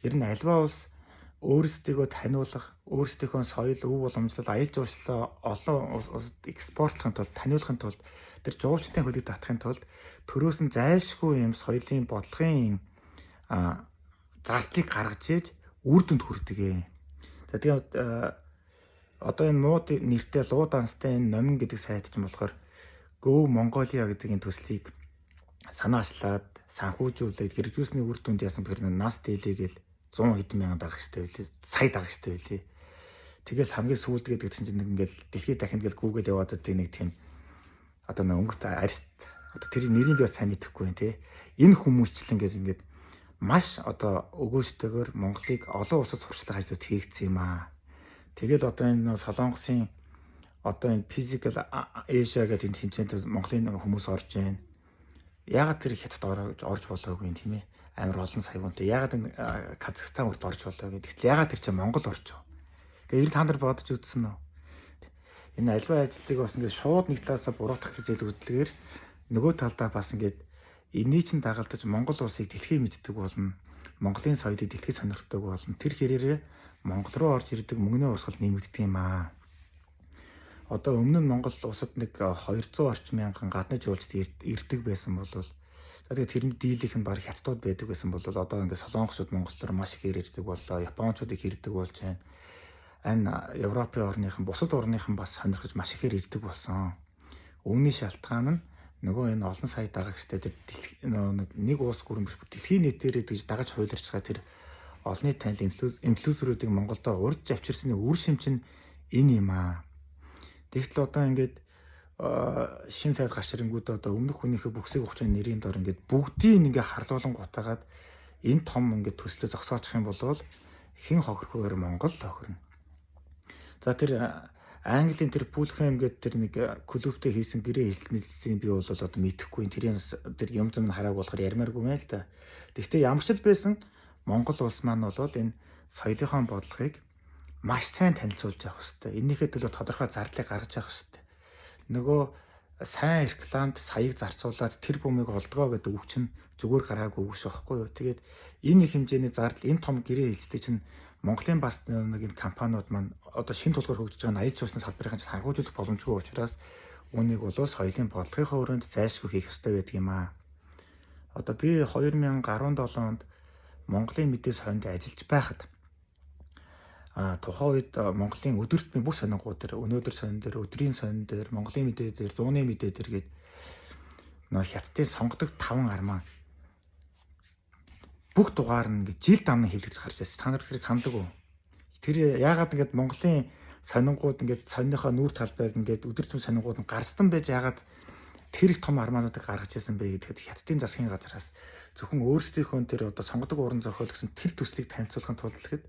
Ер нь альва улс өөрсдийгөө таниулах, өөрсдийнхөө соёл, өв уламжлал, аял жуулчлалаа олон улсад экспортлохын тулд, таниулахын тулд, тэр жуулчдын хөлөг татахын тулд төрөөс нь зайлшгүй юм соёлын бодлогын зардлыг гаргаж ээж үр дүнд хүрдэг ээ. За тэгээд одоо энэ мууд нэртэй луу данстай энэ номин гэдэг сайт ч юм болохоор Go Mongolia гэдэг энэ төслийг санаачлаад санхүүжүүлээд хэрэгжүүлсний үр дүнд яасан бэхэр нас дийлэгээл 100 хэдэн мянган дагагчтай байлээ. Сая дагагчтай байлээ. Тэгэл хамгийн сүүлд гэдэг чинь нэг ингээл дэлхийд дахинд ингээл Google яваад байдаг нэг тийм одоо нэг өнгөт арист одоо тэр нэрийг би сайн мэдэхгүй байна те. Энэ хүмүүсчлэн ингээд маш одоо өгөөжтэйгээр Монголыг олон улсад сурчлах ажлууд хийгдсэн юм аа. Тэгэл одоо энэ Солонгосын одоо энэ Physical Asia гэдэг энэ тэмцээнд Монголын хүмүүс орж байна. Яагаад тэр хятад орж болоогүй юм тийм ээ? Амар олон саяунтай. Яагаад Казахстан бүгд орж болоогүй. Тэгтэл яагаад тэр чинь Монгол орж байгаа. Гэхдээ та нар бодож үзсэн үү? Энэ альва ажлыг бас ингээд шууд нэг талаасаа буруутгах гэж үзлэгээр нөгөө талдаа бас ингээд энийг чинь дагалдаж Монгол улсыг дэлхийд мэддэг болно. Монголын соёлыг дэлхийд сонирхдаг болно. Тэр хэрээрээ Монгол руу орж ирдэг мөнгөний урсгал нэмэгддэг юм аа. Одоо өмнө нь Монгол улсад нэг 200 орчим мянган гадны жуулчд ирдэг байсан бол за тэгээд тэрний дийлийнх нь баг хятадууд байдаг байсан бол одоо ингээд солонгосууд Монгол руу маш их ирдэг боллоо. Японочдыг ирдэг болж байна. Энэ Европын орныхан бусад орныхан бас сонирхож маш ихээр ирдэг болсон. Үүний шалтгаан нь нөгөө энэ олон сая дагагчтай тэр нэг улс гүрэн биш дэлхийн нийтээрээ гэж дагаж хуйларч байгаа тэр олонний танил инфлюенсерүүдийг Монголдо урьж авчирсны үр шимч нь энэ юм аа. Тэгтэл одоо ингээд шин сайд гаширэнгүүд одоо өмнөх хүнийхээ бүксийг ухаж нэрийн дор ингээд бүгдийг ингээд хардуулан гутаагаад энэ том ингээд төслөө зогсоочих юм бол хэн хохирхоор Монгол хохирно. За тэр Английн тэр Пүлхэм гэдэг тэр нэг клубтэй хийсэн гэрээ хэлмэлцийн би бол одоо мэдэхгүй тэр юм зам харааг болохоор ярмааргүй мэй л да. Гэхдээ ямар ч л байсан Монгол улс маань бол энэ соёлынхон бодлогыг маш сайн танилцуулж явах хэрэгтэй. Энийхээ төлөө тодорхой зардлыг гаргаж явах хэрэгтэй. Нөгөө сайн рекламд саяыг зарцуулаад тэр бумыг олдгоо гэдэг үг чинь зүгээр гараагүй үг шүү байхгүй юу. Тэгээд энэ их хэмжээний зардал энэ том гэрээ хэлцтэй чинь Монголын бас нэг компаниуд маань одоо шинэ тулгаар хөгжиж байгаа аял жуулчны салбарын санхүүжүүлэх боломжгүй учраас үүнийг бол соёлын бодлогынхаа өрөөнд зайлшгүй хийх ёстой байдаг юм аа. Одоо би 2017 онд Монголын мэдээ соёнд ажиллаж байхад тухайн үед Монголын өдөртний бүх сонирхууд дээр өнөөдөр сонин дээр өдрийн сонин дээр Монголын мэдээ дээр зууны мэдээ дээр гээд нөө хятадын сонгодог 5 армаа бүх дугаар нь ингээд жил дамны хэвлэгдэж гарч ирсэн. Та нар тэрийг санддаг уу? Тэр яагаад ингээд Монголын сонингууд ингээд сонныхоо нүүр талбайг ингээд өдөр түн сонингууд нь гарстан байж яагаад тэр их том армаануудыг гаргаж ирсэн бэ гэхэд хятадын засгийн газраас зөвхөн өөрсдийнхөө тэр одоо сонгодог уран зохиол гэсэн тэр төслийг танилцуулахын тулд гэхэд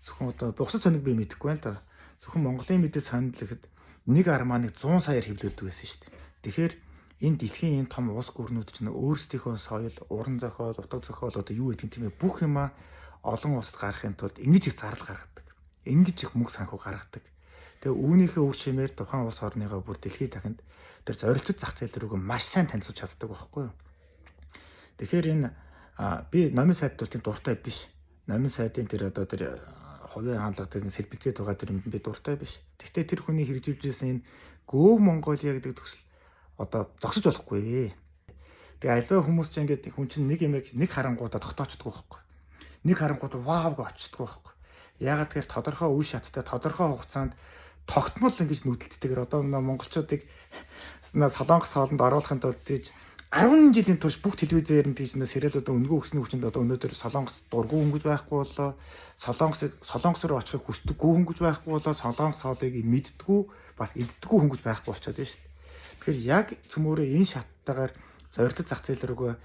зөвхөн одоо бусад соник би мэдэхгүй байна л да. Зөвхөн Монголын мэдээ сонил гэхэд нэг армааныг 100 саяар хэвлэдэг байсан шүү дээ. Тэгэхээр энэ дэлхийн энэ том улс гүрнүүд чинь өөрсдийнхөө соёл, уран зохиол, утга зохиол одоо юу гэдэг тийм ээ бүх юма олон улсад гаргахын тулд ингэж их зардал гаргадаг. Ингэж их мөнгө санхүү гаргадаг. Тэгээ үүнийхээ үр шимээр тухайн улс орныгоо бүр дэлхийд дахинд тэр зорилттой зах зээл рүүгээ маш сайн танилцуулж чаддаг байхгүй юу? Тэгэхээр энэ би номын сайдуудын дуртай биш. Номын сайдын тэр одоо тэр хувийн хаалгатай сэлбэлзээд байгаа тэр юм би дуртай биш. Гэхдээ тэр хүний хэрэгжүүлжсэн энэ Go Mongolia гэдэг төсөл одоо зогсож болохгүй. Тэгээ альва хүмүүс ч ингээд хүн чинь нэг юм нэг харангуудаа тогтоочдгоо байхгүй. Нэг харангууд ваавг очдгоо байхгүй. Яагаад тэгэхээр тодорхой үе шаттай тодорхой хугацаанд тогтмол ингэж нүүдэлттэйгээр одоо монголчуудыг солонгос хоолнд оруулахын тулд тийж 10 жилийн турш бүх телевизээр нь тийж seriалуудаа өнгөө өгсөний хүчинд одоо өнөөдөр солонгос дургүй өнгөж байхгүй боллоо. Солонгос руу очихыг хүсдэггүй өнгөж байхгүй боллоо. Солонгос хоолыг мэддэггүй бас иддэггүй өнгөж байхгүй болчиход байна шүү дээ. Тэгэхээр яг цөмөөрөө энэ шаттайгаар зорилт зах зээл рүүгээ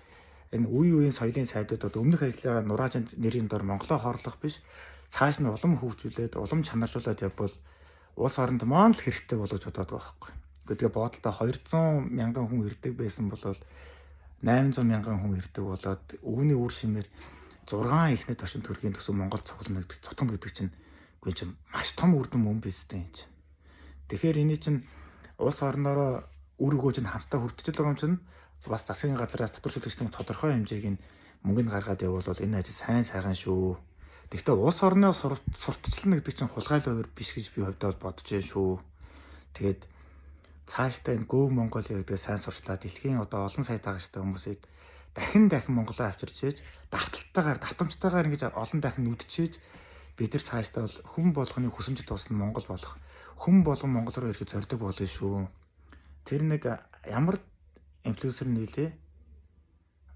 энэ үеийн соёлын сайдуудад өмнөх ажиллагаа нураажинд нэрийн дор Монголоо хорлох биш цааш нь улам хөгжүүлээд улам чанаржуулаад явбал улс оронд маань л хэрэгтэй болож бодоод байгаа байхгүй. Тэгээ боодолтой 200 мянган хүн ирдэг байсан бол 800 мянган хүн ирдэг болоод үүний үр шимээр 6 ихнэ тошин төрхийн төсөв Монгол цуглана гэдэг цутган гэдэг чинь үгүй чинь маш том үр дүн мөн биз дээ энэ чинь. Тэгэхээр энэ чинь улс орнороо үр өгөөж нь хамтаа хүрдэж байгаа юм чинь бас засгийн газраас татвар төлөгчдийн тодорхой хэмжээг нь мөнгөнд гаргаад явуул энэ ажил сайн сайхан шүү. Гэхдээ улс орны сурталчилна гэдэг чинь хулгайлал хуваар биш гэж би хувьдаа бодож байна шүү. Тэгээд цаашдаа энэ Go Mongolia гэдэг сайн сурчлаа дэлхийн одоо олон сая дагагчтай хүмүүсийг дахин Монголоо авчирч ийж давтамжтайгаар ингэж олон дахин үдчиж бид нар цаашдаа бол хүн болгоны хүсэмжит тусна Монгол болох хүн болгон Монгол руу ирэхэд зорддог болно шүү. Тэр нэг ямар инфлюенсер нэлээ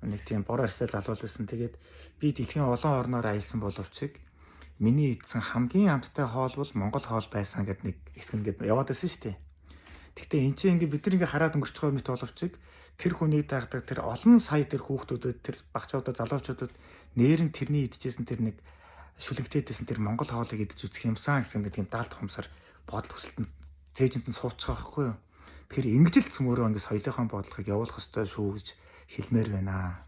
нэг тийм бор арьстай залуул байсан. Тэгээд би дэлхийн олон орноор аялсан боловч миний идсэн хамгийн амттай хоол бол Монгол хоол байсан гэдэг нэг хэсэг ингээд яваад байсан шүү дээ. Гэхдээ эн чинь ингээд бид нар ингээд хараад өнгөрч байгаа мэт боловч тэр хүний дагдаг тэр олон сая тэр хүүхдүүдэд тэр багчуудад залуучуудад нээрэн тэрний идчихсэн тэр нэг шүлэгтээдсэн тэр Монгол хоолыг идэж үзэх юмсан гэсэн нэг тийм даалт хумсар бодол хүсэлтэнд тээжэнд нь суучих байхгүй юу. Тэгэхээр ингэж л цөмөрөө ингээд соёлынхон бодлогыг явуулах ёстой шүү гэж хэлмээр байна.